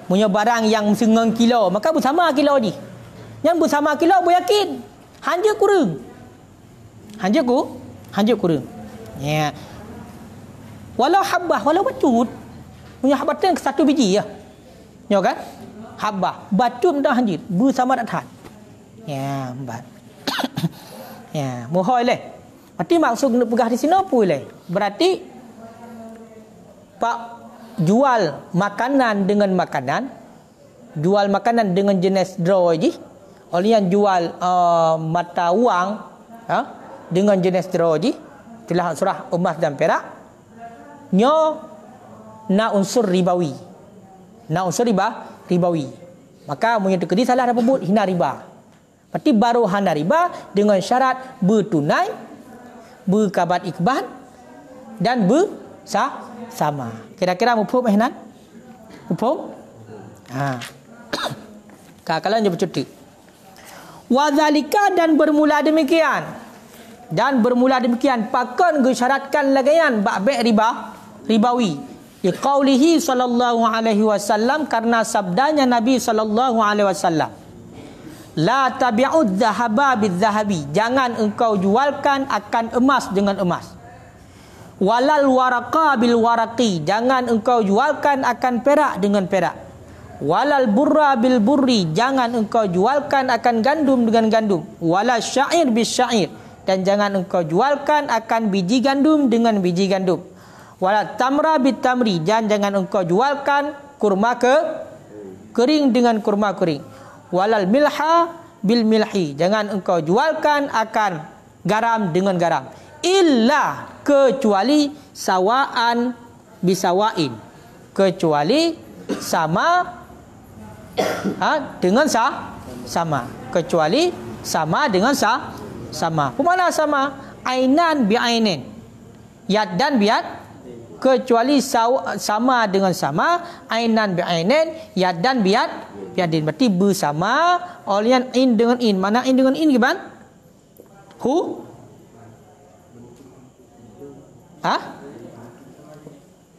Punya barang yang sengang kilo. Maka bersama kilo ji. Yang bersama kilo beryakin. Hanja kurang. Hanja kurang. Ya. Walau habbah, walau bacut. Punya habbah tu 1 biji ya. Ya kan? Habbah, bacut dah hanjit, bersama dak tahan. Ya, bat. Ya, mohoi leh. Berarti maksud nak pegah di sini apa leh? Berarti pak jual makanan dengan makanan, jual makanan dengan jenis draw je. Oleh yang jual mata wang dengan jenis teroji telah surah emas dan perak nyo na unsur ribawi, ribawi, maka punya terkedi salah apa buat hina riba. Berarti baru hina riba dengan syarat bertunai, berkabat ikban dan bersama. Kira-kira mufhum ihnan? Mufhum? Kalau dia bercuti wazalika dan bermula demikian pakon gesyaratkan lagayan ba'be ribawi liqaulihi sallallahu alaihi wasallam, karena sabdanya Nabi sallallahu alaihi wasallam, la tabi'ud dhahaba bidzahabi, jangan engkau jualkan akan emas dengan emas, walal waraqa bil waraqi, jangan engkau jualkan akan perak dengan perak, walal burra bil burri, jangan engkau jualkan akan gandum dengan gandum, walal syair bis syair, dan jangan engkau jualkan akan biji gandum dengan biji gandum, walal tamra bit tamri, dan jangan engkau jualkan kurma kering dengan kurma kering, walal milha bil milhi, jangan engkau jualkan akan garam dengan garam, illa, kecuali sawaan bisawain, kecuali sama dengan sama, kecuali sama dengan sama. Pemana sama? ainan bi'ainin, yad dan biyad, kecuali sama dengan sama, ainan bi'ainin, yad dan biyadin. Berarti bersama, olian in dengan in. Mana in dengan in gimana?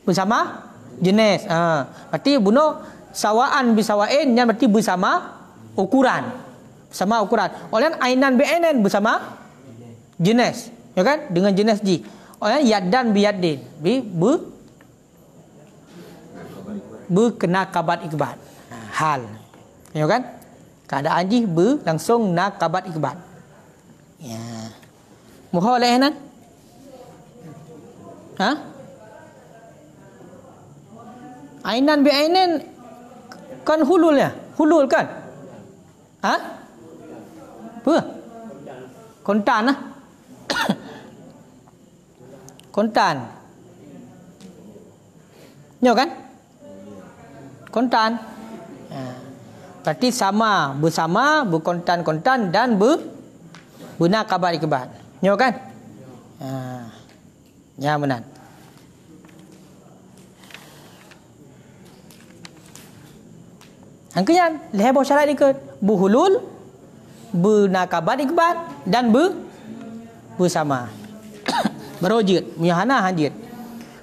Bersama jenis. Berarti bunuh sawaan bisawain, yang berarti bersama ukuran. Bersama ukuran. Olian ainan bi'ainin bersama jenis, ya kan? Dengan jenis ji. Olian yad dan biyadin. Berkena kabat ikbat. Hal. Ya kan? Keadaan ji langsung nak kabat ikbat. Ya. Mohon lehenan? Ainan bi ainin kan hululnya. Hulul kan? Apa? Kontan lah. Kontan. Ya kan? Kontan. Berarti sama, bersama, berkontan-kontan dan benar kabar ikebat. Ya kan? Ya benar. Angkanya leher syarat ikut buhulul, benakabat ikbat dan bersama. Berujud, muyahana hadir.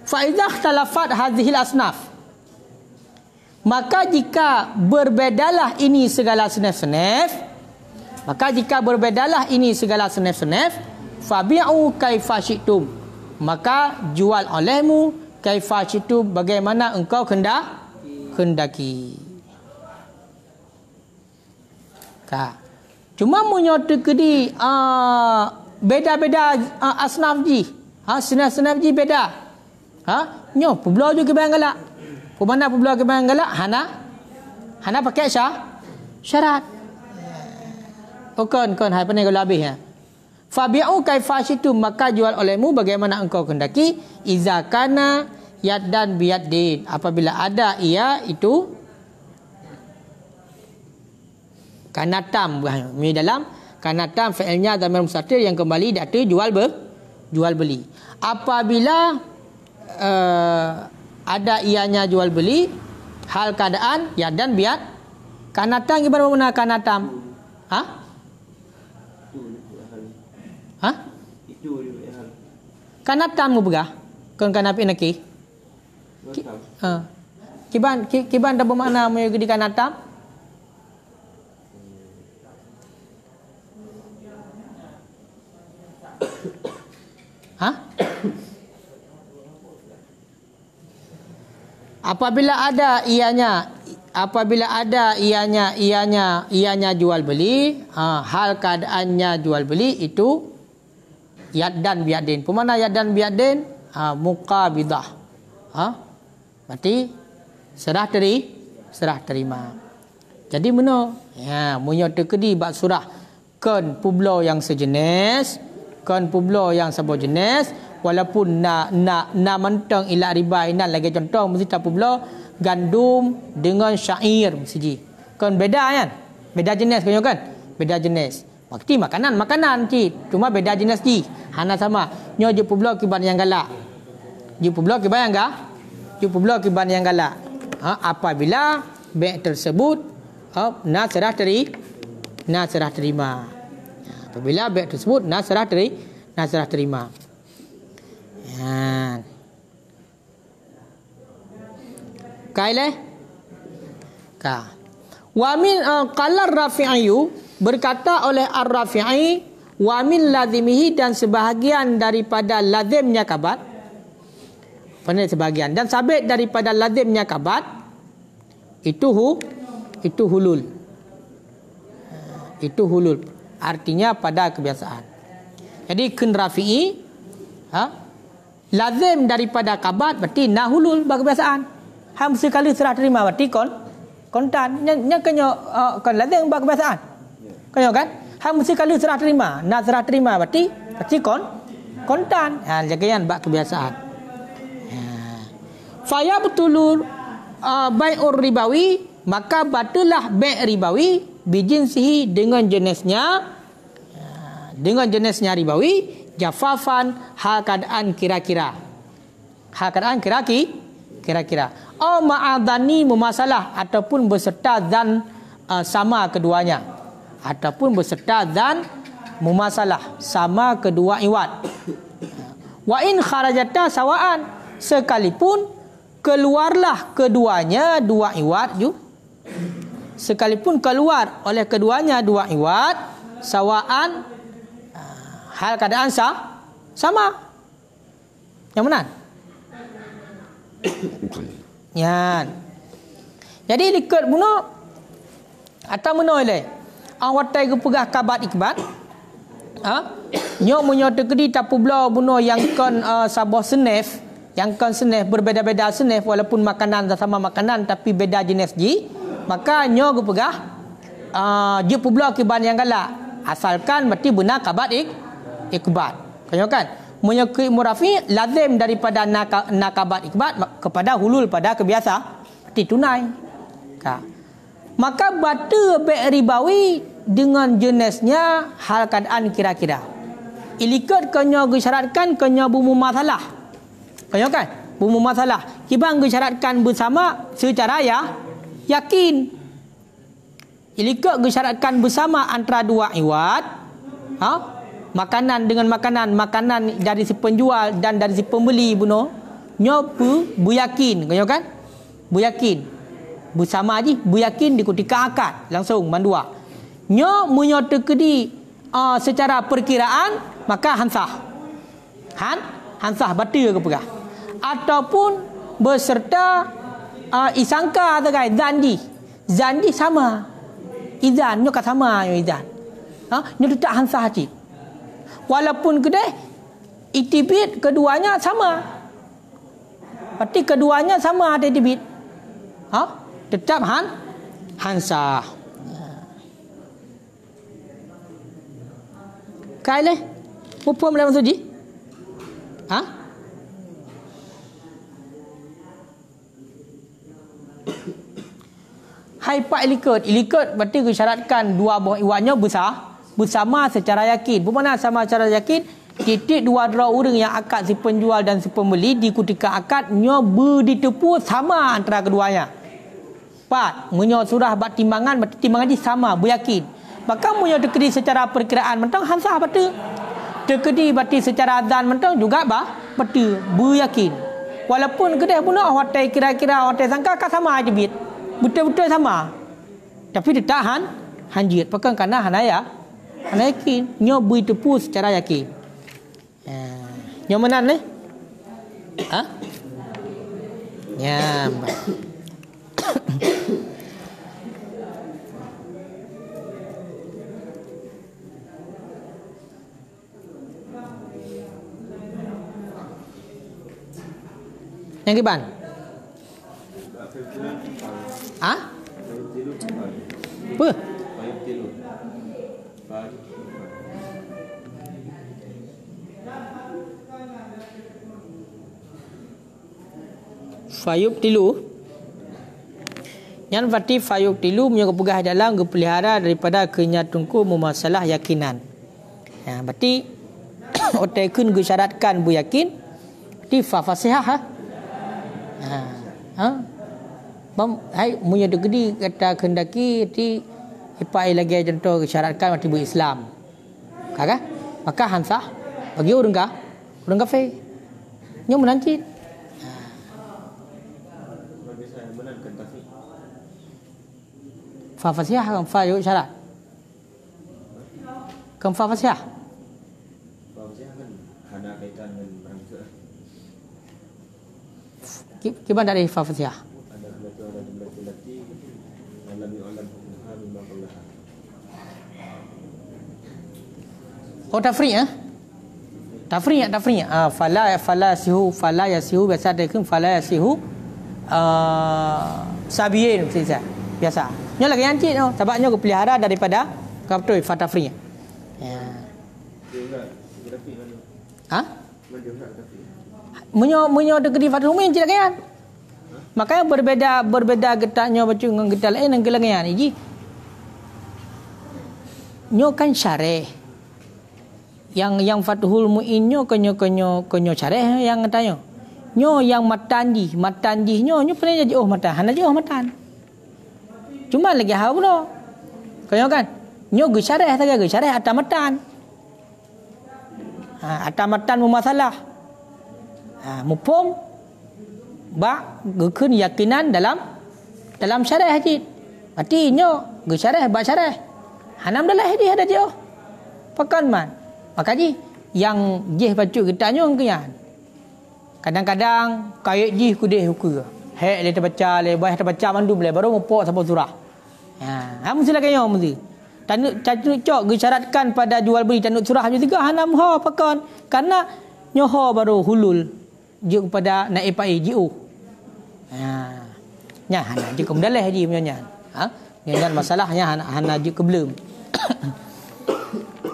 Fa idza ikhtalafat hadhil asnaf, maka jika berbedalah ini segala senef-senef, fabi'u kaifa syi'tum, maka jual olehmu kaifa syi'tum, bagaimana engkau kendaki. Cuma menyata kedi beda-beda asnaf ji. Senaf-senaf ji beda. Nyo publo juga kebayang galak. Pemana publo kebayang galak? Hana pakai syarat. Kon hai pandai kalau habis ya. Fabi'u kaifa syi'tum, maka jual olehmu bagaimana engkau kendaki. Iza kana yad dan biyadin, apabila ada ia itu kanatam, dalam kanatam fi'ilnya dhamir mustatir yang kembali data jual beli. Apabila ada ianya jual beli, hal keadaan ya dan biat, kanatam gimana kanatam? Kanatam mubgah kon kanap inaki. Kiban dah bermakna mu di kanatam? Apabila ada ianya jual beli, hal keadaannya jual beli itu yad dan biyadin. Pemana yad dan biyadin? Muqabidah. Berarti serah terima. Jadi mana? Ya, munyo tekedi bab surah kan publo yang sejenis, kan publo yang sejenis, walaupun nak mentang ila riba inan lagi contoh mesti tak publo gandum dengan syair mesti. Kan beda kan? Beda jenis kan? Beda jenis. Waktu makanan ci, cuma beda jenis ji. Hana sama. Nyo je publo kiban yang galak. Je publo kiban yang galak. Je publo kiban yang galak. Apabila bai tersebut nak serah terima. Apabila bai tersebut nak serah terima. Kaileh wa min qala ar-rafi'i, berkata oleh ar-rafi'i, wa min lazimihi, dan sebahagian daripada lazimnya kabat, sebahagian dan sabit daripada lazimnya kabat itu hulul. Itu hulul, artinya pada kebiasaan. Jadi kun rafi'i lazim daripada kabat berarti nahulul berkebiasaan. Ham sekali serah terima berarti kontan. Nya kenyo kon lazim berkebiasaan. Kenyo kan? Ham sekali serah terima. Nah serah terima berarti kontan. Jagayan berkebiasaan. Faya betulur bai'ur ribawi, maka batulah bai' ribawi bijinsihi dengan jenisnya ribawi, Jafafan, hal keadaan kira-kira. Hal keadaan kira-kira. Ma'adhani memasalah ataupun berserta zan sama keduanya. Ataupun berserta zan memasalah sama kedua iwat. Wa in kharajata sawaan, sekalipun keluarlah keduanya dua iwat sekalipun keluar oleh keduanya dua iwat sawaan, hal keadaan sama. Yang mana? Yan. Jadi likut bunuh atau menoleh. Awatai ke pegah kabat ikbat. Nyok menyo tekedi tapu belau bunuh yang kon sabah senef, yang kon senef berbeza-beza senef walaupun makanan sama makanan tapi beda jenis ji. Maka nyok ke pegah je pu belau kiban yang galak. Asalkan mesti benar kabat ikbat. Kau kan? Menyekui murafi lazim daripada nakabat ikbat kepada hulul pada kebiasa mesti tunai. Maka batu ribawi dengan jenisnya hal keadaan kira-kira. Ilikut kena gesyaratkan kena bumu masalah. Kau kan? Bumu masalah. Kibang gesyaratkan bersama secara yakin. Ilikut gesyaratkan bersama antara dua iwat. Makanan dengan makanan dari si penjual dan dari si pembeli buno nyobu buyakin, kau kan? Buyakin bersama aja, buyakin di ketika akad langsung mandua. Nyo munyo tekedi secara perkiraan maka hansah. Hansah batil ke pegah. Ataupun beserta isangka tegai zandi sama. Izan nyo kat sama yo izan. Nyo tak hansah cik. Walaupun kedai itibit keduanya sama. Berarti keduanya sama ada itibit. Tetap hansah. Kaile pupuam dalam suji? Hai pak ilikut berarti disyaratkan dua buah iwannya bersama secara yakin. Bermakna sama secara yakin titik dua orang yang akad si penjual dan si pembeli di ketika akad nyo berditepu sama antara keduanya. Pat menyo surah bat timbangan berarti timbangan di sama beryakin. Maka menyo dekedi secara perkiraan mentang hansah betul. Dekedi berarti secara azan mentang juga betul beryakin. Walaupun kedai pun hotel kira-kira hotel sangka kan sama aja bit. Betul-betul sama. Tapi dia tahan hanjit pakai karena hanaya yakin nyo beritepu secara yakin. Nyo menan ni? Ya. Yang kiban? Apa? Fayub tilu. Yang berarti fayub tilu punya kepegah dalam kepelihara daripada kenyatungku memasalah yakinan. Berarti otakun gesyaratkan bu yakin. Berarti fasihah. Hai punya degedi kata kendaki ti ipai lagi contoh gesyaratkan berarti berislam. Kakak? Maka hansah bagi orang kafe. Nyo menancit. Fasihah kan fayuk syarat. Kan fasihah. Fasihah kan ada kaitan dengan bangsa. Gimana dari fasihah? Ada lati dalam alam tafri' tafri' fala yasihu biasa dekun fala yasihu sabiyin biasa. Nyo lagi yancit tu sebabnya aku pelihara daripada kaptoi fatafri. Menyo dekedi fatrumin cik lagian. Makanya berbeda getaknya baca dengan getak lain dengan lagian iji. Nyo kan syarih. yang Fathul Muin nyo konyo careh yang tanya. Nyo yang matanji nyo pernah jadi matan. Hana jadi matan. Cuma lagi hau no. Konyo kan. Nyo ge careh atamatan. Atamatan masalah. Mupom ba gekun yakinan dalam syarah haji. Berarti nyo ge syarah ba syarah. Hanam dalah hadi ada je. Pakan man. Makanya yang jih pacu kita nyo ngkian. Kadang-kadang kayak jih kudeh huku. Hek dia terbaca le, bah terbaca mandu boleh baru mupok sampai surah. Mesti lah kayo mesti. Tanuk cok disyaratkan pada jual beli tanuk surah juga hanam ha pakan. Karena nyoho baru hulul je kepada naib pai jiu. Nya hana je kemudalah haji punya nya. Nya masalahnya hana je kebelum.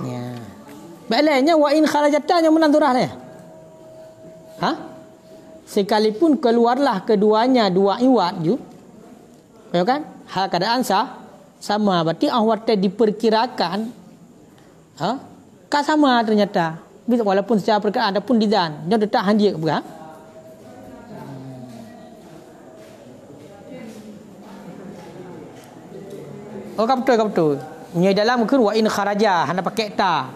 Ya. Baiknya wa in kharajatanya menanturah le. Sekalipun keluarlah keduanya dua iwat ju. Ya kan? Hal keadaan sama. Berarti ahwat diperkirakan sama ternyata. Walaupun secara perkiraan ada pun didan. Dia tak handia ke bukan? Betul. Nya dalam mungkin wa in kharaja hana pakai ta.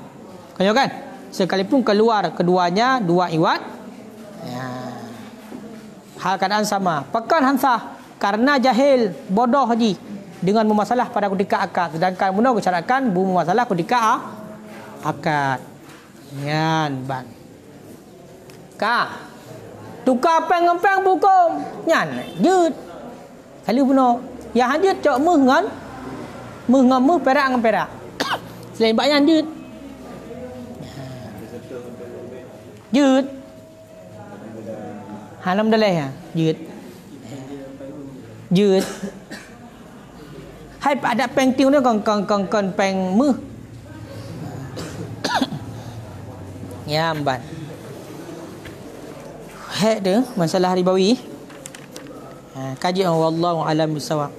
Kan kan? Sekalipun keluar keduanya dua iwat. Ya. Hal keadaan sama. Pekan hansah karena jahil bodoh haji dengan bermasalah pada ketika akad. Sedangkan mudah bersyaratkan bermasalah ketika akad. Nyan ban. Ka. Tukar peng-peng bukum. Nyan jut. Kali puno. Ya hajut cok meh ngan perak ngan perak. Selain bak nyan jut. Jut. Hanam dah leh jut. Hai ada peng tiu ni kon peng meh. Ya amban. Hek dia masalah ribawi. Kaji wallahu alam bisawab.